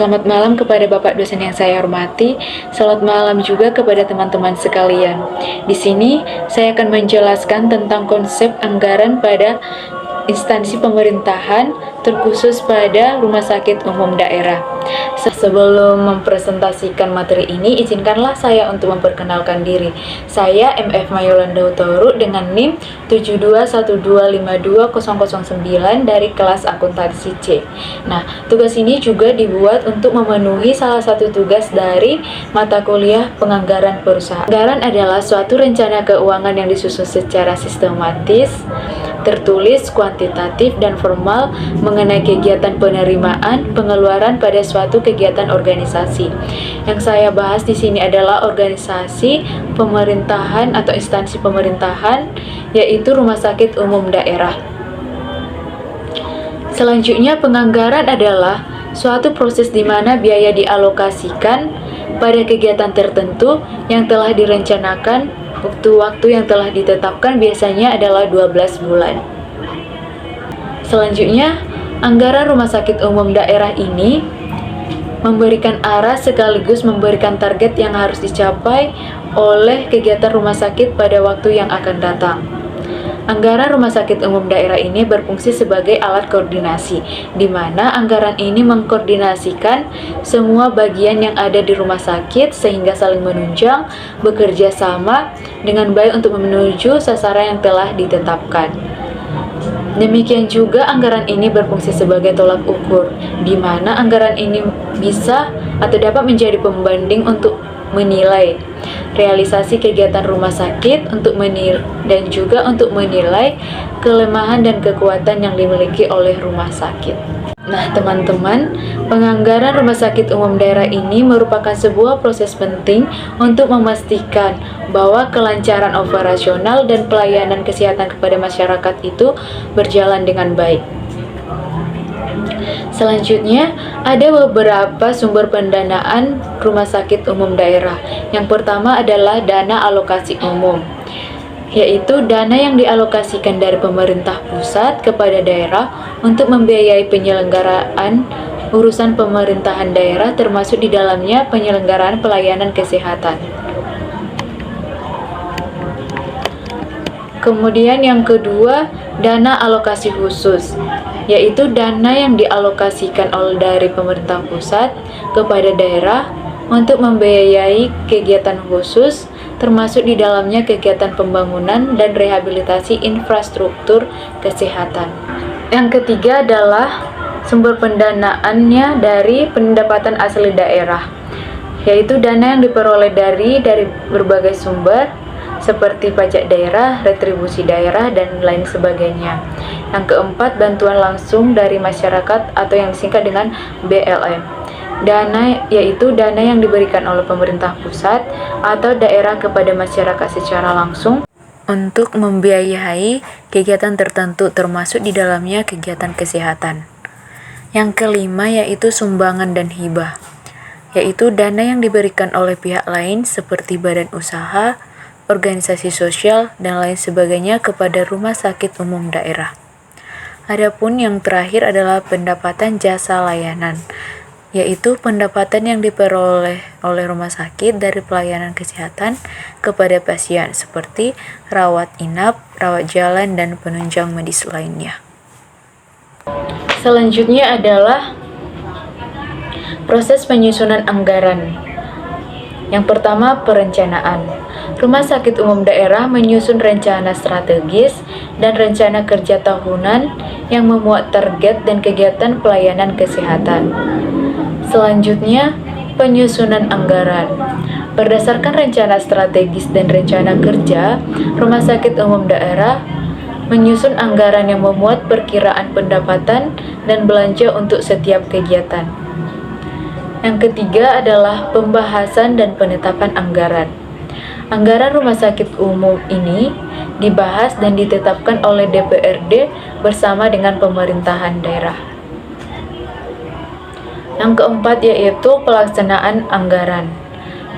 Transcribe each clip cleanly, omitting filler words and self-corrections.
Selamat malam kepada Bapak dosen yang saya hormati. Selamat malam juga kepada teman-teman sekalian. Di sini saya akan menjelaskan tentang konsep anggaran pada instansi pemerintahan, terkhusus pada rumah sakit umum daerah. Sebelum mempresentasikan materi ini, izinkanlah saya untuk memperkenalkan diri. Saya MF Mayolanda Utoru dengan NIM 7212520009 dari kelas akuntansi C. Nah, tugas ini juga dibuat untuk memenuhi salah satu tugas dari mata kuliah penganggaran perusahaan. Anggaran adalah suatu rencana keuangan yang disusun secara sistematis, tertulis, kuantitatif, dan formal mengenai kegiatan penerimaan, pengeluaran pada suatu kegiatan organisasi. Yang saya bahas di sini adalah organisasi pemerintahan atau instansi pemerintahan, yaitu Rumah Sakit Umum Daerah. Selanjutnya, penganggaran adalah suatu proses di mana biaya dialokasikan pada kegiatan tertentu yang telah direncanakan. Waktu-waktu yang telah ditetapkan biasanya adalah 12 bulan. Selanjutnya, anggaran rumah sakit umum daerah ini memberikan arah sekaligus memberikan target yang harus dicapai oleh kegiatan rumah sakit pada waktu yang akan datang. Anggaran rumah sakit umum daerah ini berfungsi sebagai alat koordinasi, di mana anggaran ini mengkoordinasikan semua bagian yang ada di rumah sakit sehingga saling menunjang, bekerja sama dengan baik untuk menuju sasaran yang telah ditetapkan. Demikian juga anggaran ini berfungsi sebagai tolak ukur, di mana anggaran ini bisa atau dapat menjadi pembanding untuk menilai realisasi kegiatan rumah sakit dan juga untuk menilai kelemahan dan kekuatan yang dimiliki oleh rumah sakit. Nah, teman-teman, penganggaran rumah sakit umum daerah ini merupakan sebuah proses penting untuk memastikan bahwa kelancaran operasional dan pelayanan kesehatan kepada masyarakat itu berjalan dengan baik. Selanjutnya, ada beberapa sumber pendanaan rumah sakit umum daerah. Yang pertama adalah dana alokasi umum, yaitu dana yang dialokasikan dari pemerintah pusat kepada daerah untuk membiayai penyelenggaraan urusan pemerintahan daerah, termasuk di dalamnya penyelenggaraan pelayanan kesehatan. Kemudian yang kedua, dana alokasi khusus, yaitu dana yang dialokasikan dari pemerintah pusat kepada daerah untuk membiayai kegiatan khusus, termasuk di dalamnya kegiatan pembangunan dan rehabilitasi infrastruktur kesehatan. Yang ketiga adalah sumber pendanaannya dari pendapatan asli daerah, yaitu dana yang diperoleh dari berbagai sumber, seperti pajak daerah, retribusi daerah, dan lain sebagainya. Yang keempat, bantuan langsung dari masyarakat atau yang disingkat dengan BLM. Dana yaitu dana yang diberikan oleh pemerintah pusat atau daerah kepada masyarakat secara langsung untuk membiayai kegiatan tertentu, termasuk di dalamnya kegiatan kesehatan. Yang kelima yaitu sumbangan dan hibah, yaitu dana yang diberikan oleh pihak lain seperti badan usaha, organisasi sosial, dan lain sebagainya kepada rumah sakit umum daerah. Adapun yang terakhir adalah pendapatan jasa layanan, yaitu pendapatan yang diperoleh oleh rumah sakit dari pelayanan kesehatan kepada pasien seperti rawat inap, rawat jalan, dan penunjang medis lainnya. Selanjutnya adalah proses penyusunan anggaran. Yang pertama, perencanaan. Rumah sakit umum daerah menyusun rencana strategis dan rencana kerja tahunan yang memuat target dan kegiatan pelayanan kesehatan. Selanjutnya, penyusunan anggaran. Berdasarkan rencana strategis dan rencana kerja, Rumah Sakit Umum Daerah menyusun anggaran yang memuat perkiraan pendapatan dan belanja untuk setiap kegiatan. Yang ketiga adalah pembahasan dan penetapan anggaran. Anggaran rumah sakit umum ini dibahas dan ditetapkan oleh DPRD bersama dengan pemerintahan daerah. Yang keempat yaitu pelaksanaan anggaran.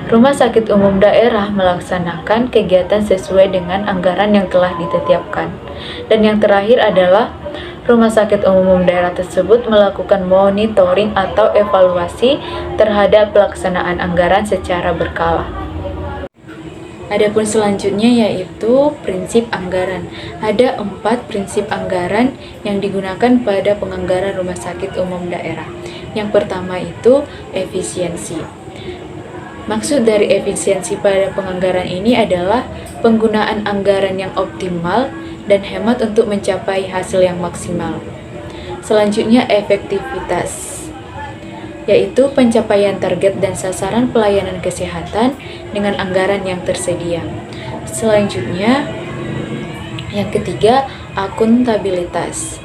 Rumah sakit umum daerah melaksanakan kegiatan sesuai dengan anggaran yang telah ditetapkan. Dan yang terakhir adalah rumah sakit umum daerah tersebut melakukan monitoring atau evaluasi terhadap pelaksanaan anggaran secara berkala. Adapun selanjutnya yaitu prinsip anggaran. Ada 4 prinsip anggaran yang digunakan pada penganggaran rumah sakit umum daerah. Yang pertama itu efisiensi. Maksud dari efisiensi pada penganggaran ini adalah penggunaan anggaran yang optimal dan hemat untuk mencapai hasil yang maksimal. Selanjutnya efektivitas, yaitu pencapaian target dan sasaran pelayanan kesehatan dengan anggaran yang tersedia. Selanjutnya, yang ketiga, akuntabilitas.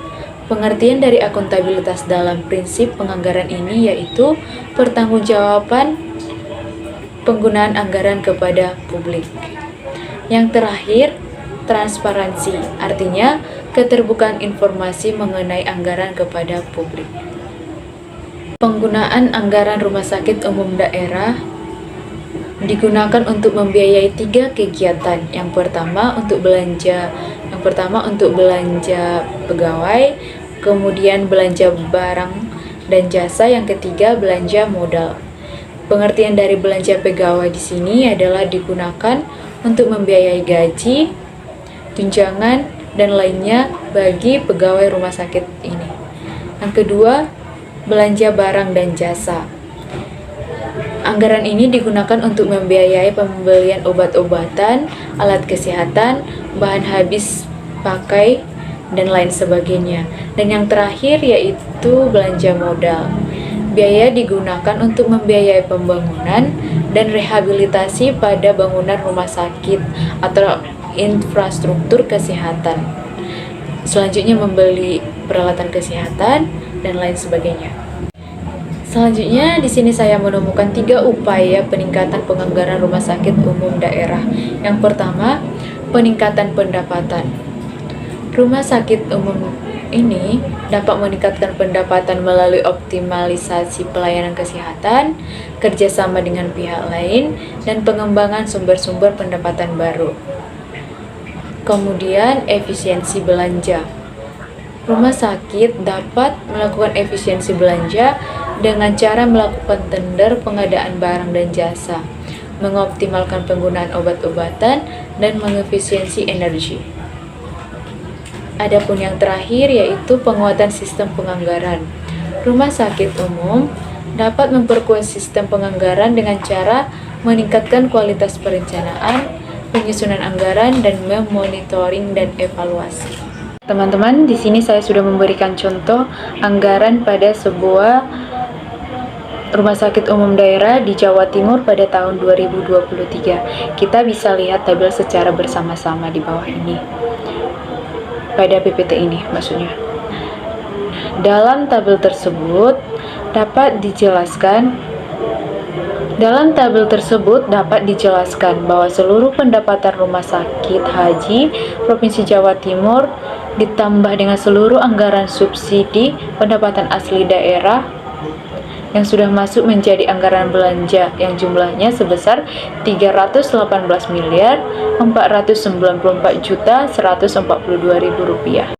Pengertian dari akuntabilitas dalam prinsip penganggaran ini yaitu pertanggungjawaban penggunaan anggaran kepada publik. Yang terakhir, transparansi, artinya keterbukaan informasi mengenai anggaran kepada publik. Penggunaan anggaran rumah sakit umum daerah digunakan untuk membiayai 3 kegiatan. Yang pertama untuk belanja pegawai, kemudian belanja barang dan jasa, yang ketiga belanja modal. Pengertian dari belanja pegawai di sini adalah digunakan untuk membiayai gaji, tunjangan, dan lainnya bagi pegawai rumah sakit ini. Yang kedua, belanja barang dan jasa. Anggaran ini digunakan untuk membiayai pembelian obat-obatan, alat kesehatan, bahan habis pakai, dan lain sebagainya. Dan yang terakhir yaitu belanja modal. Biaya digunakan untuk membiayai pembangunan dan rehabilitasi pada bangunan rumah sakit atau infrastruktur kesehatan. Selanjutnya membeli peralatan kesehatan dan lain sebagainya. Selanjutnya di sini saya menemukan 3 upaya peningkatan penganggaran rumah sakit umum daerah. Yang pertama, peningkatan pendapatan. Rumah sakit umum ini dapat meningkatkan pendapatan melalui optimalisasi pelayanan kesehatan, kerjasama dengan pihak lain, dan pengembangan sumber-sumber pendapatan baru. Kemudian efisiensi belanja. Rumah sakit dapat melakukan efisiensi belanja dengan cara melakukan tender pengadaan barang dan jasa, mengoptimalkan penggunaan obat-obatan, dan mengefisiensi energi. Adapun yang terakhir yaitu penguatan sistem penganggaran. Rumah sakit umum dapat memperkuat sistem penganggaran dengan cara meningkatkan kualitas perencanaan, penyusunan anggaran, dan memonitoring dan evaluasi. Teman-teman, di sini saya sudah memberikan contoh anggaran pada sebuah rumah sakit umum daerah di Jawa Timur pada tahun 2023. Kita bisa lihat tabel secara bersama-sama di bawah ini. Pada PPT ini maksudnya. Dalam tabel tersebut dapat dijelaskan bahwa seluruh pendapatan rumah sakit haji Provinsi Jawa Timur ditambah dengan seluruh anggaran subsidi pendapatan asli daerah yang sudah masuk menjadi anggaran belanja yang jumlahnya sebesar Rp394.494.142.000.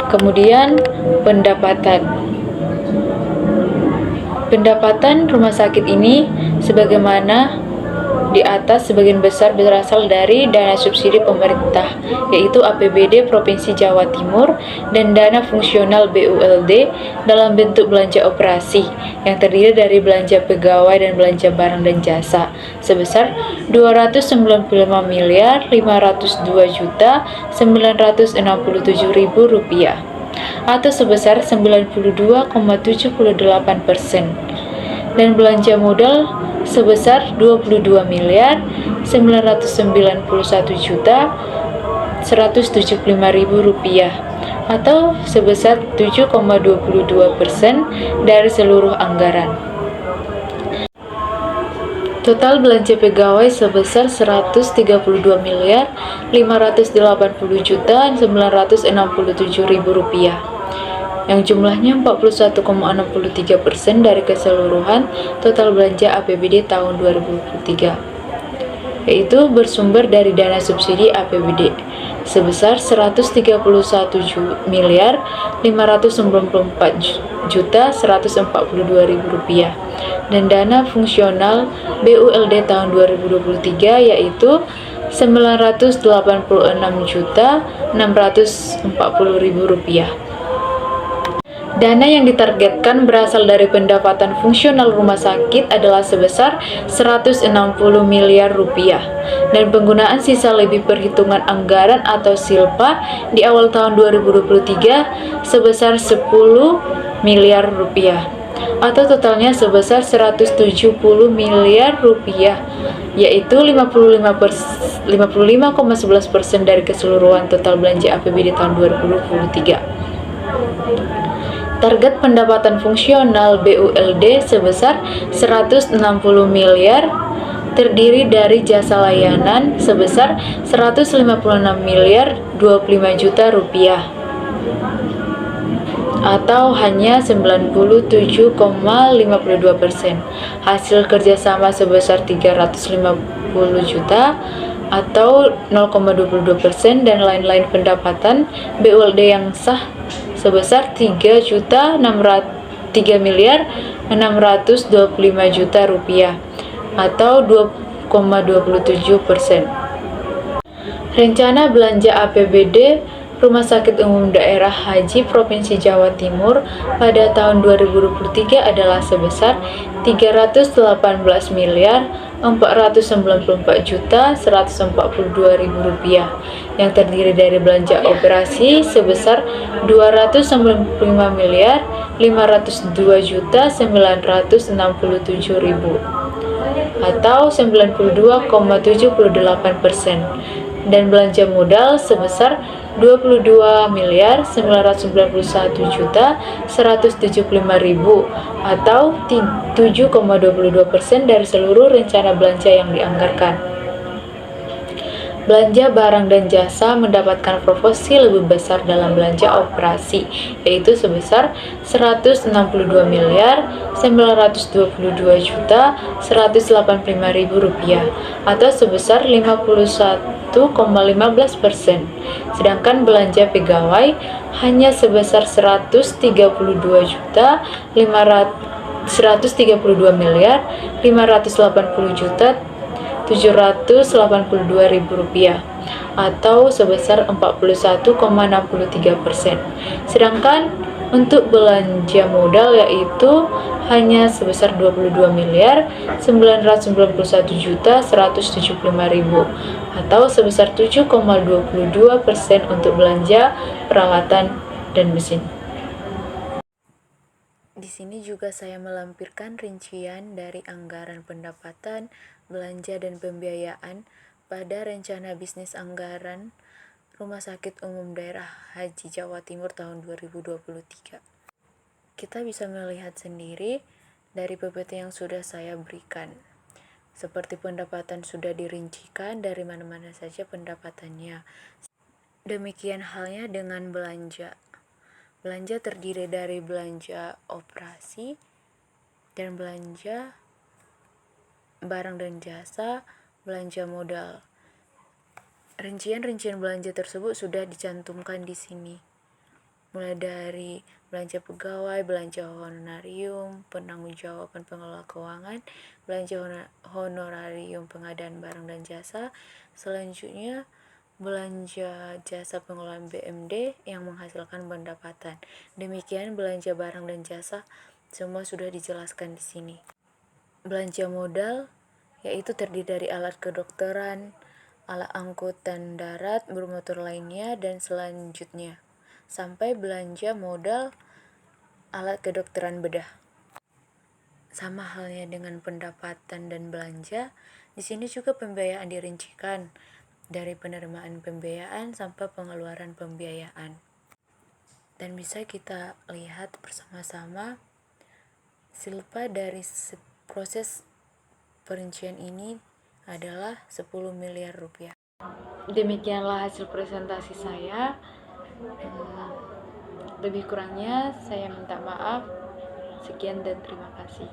Kemudian pendapatan rumah sakit ini sebagaimana di atas sebagian besar berasal dari dana subsidi pemerintah, yaitu APBD Provinsi Jawa Timur dan dana fungsional BULD dalam bentuk belanja operasi yang terdiri dari belanja pegawai dan belanja barang dan jasa sebesar Rp295.502.967.000 atau sebesar 92,78%, dan belanja modal sebesar Rp22.991.175.000 atau sebesar 7,22% dari seluruh anggaran. Total belanja pegawai sebesar Rp132.580.967.000 yang jumlahnya 41,63% dari keseluruhan total belanja APBD tahun 2023, yaitu bersumber dari dana subsidi APBD. sebesar 131 miliar 594 juta 142.000 rupiah, dan dana fungsional BULD tahun 2023 yaitu 986 juta 640.000 rupiah. Dana yang ditargetkan berasal dari pendapatan fungsional rumah sakit adalah sebesar 160 miliar rupiah, dan penggunaan sisa lebih perhitungan anggaran atau SILPA di awal tahun 2023 sebesar 10 miliar rupiah, atau totalnya sebesar 170 miliar rupiah, yaitu 55,11% dari keseluruhan total belanja APBD tahun 2023. Target pendapatan fungsional BULD sebesar 160 miliar terdiri dari jasa layanan sebesar 156 miliar 25 juta rupiah, atau hanya 97,52%. Hasil kerjasama sebesar 350 juta atau 0,22%, dan lain-lain pendapatan BULD yang sah sebesar 3 miliar 625 juta rupiah atau 2,27%. Rencana belanja APBD Rumah Sakit Umum Daerah Haji Provinsi Jawa Timur pada tahun 2023 adalah sebesar 318 miliar 494 juta 142.000 rupiah, yang terdiri dari belanja operasi sebesar 295 miliar 502 juta 967.000 atau 92,78%, dan belanja modal sebesar 22 miliar 991 juta 175.000 atau 7,22% dari seluruh rencana belanja yang dianggarkan. Belanja barang dan jasa mendapatkan proporsi lebih besar dalam belanja operasi, yaitu sebesar 162 miliar 922 juta 185.000 rupiah atau sebesar 51,15%. Sedangkan belanja pegawai hanya sebesar 132 miliar 580 juta 782.000 rupiah atau sebesar 41,63%. Sedangkan untuk belanja modal yaitu hanya sebesar 22 miliar 991 juta 175.000 atau sebesar 7,22% untuk belanja peralatan dan mesin. Di sini juga saya melampirkan rincian dari anggaran pendapatan, belanja dan pembiayaan pada rencana bisnis anggaran Rumah Sakit Umum Daerah Haji Jawa Timur tahun 2023. Kita bisa melihat sendiri dari PPT yang sudah saya berikan. Seperti pendapatan sudah dirincikan dari mana-mana saja pendapatannya. Demikian halnya dengan belanja. Belanja terdiri dari belanja operasi dan belanja barang dan jasa, belanja modal. Rincian-rincian belanja tersebut sudah dicantumkan di sini. Mulai dari belanja pegawai, belanja honorarium, penanggung-jawaban pengelola keuangan, belanja honorarium pengadaan barang dan jasa, selanjutnya belanja jasa pengelolaan BMD yang menghasilkan pendapatan. Demikian belanja barang dan jasa semua sudah dijelaskan di sini. Belanja modal yaitu terdiri dari alat kedokteran, alat angkutan darat, bermotor lainnya, dan selanjutnya sampai belanja modal alat kedokteran bedah. Sama halnya dengan pendapatan dan belanja, di sini juga pembiayaan dirincikan dari penerimaan pembiayaan sampai pengeluaran pembiayaan. Dan bisa kita lihat bersama-sama SILPA dari proses perincian ini adalah 10 miliar rupiah. Demikianlah hasil presentasi saya. Lebih kurangnya saya minta maaf. Sekian dan terima kasih.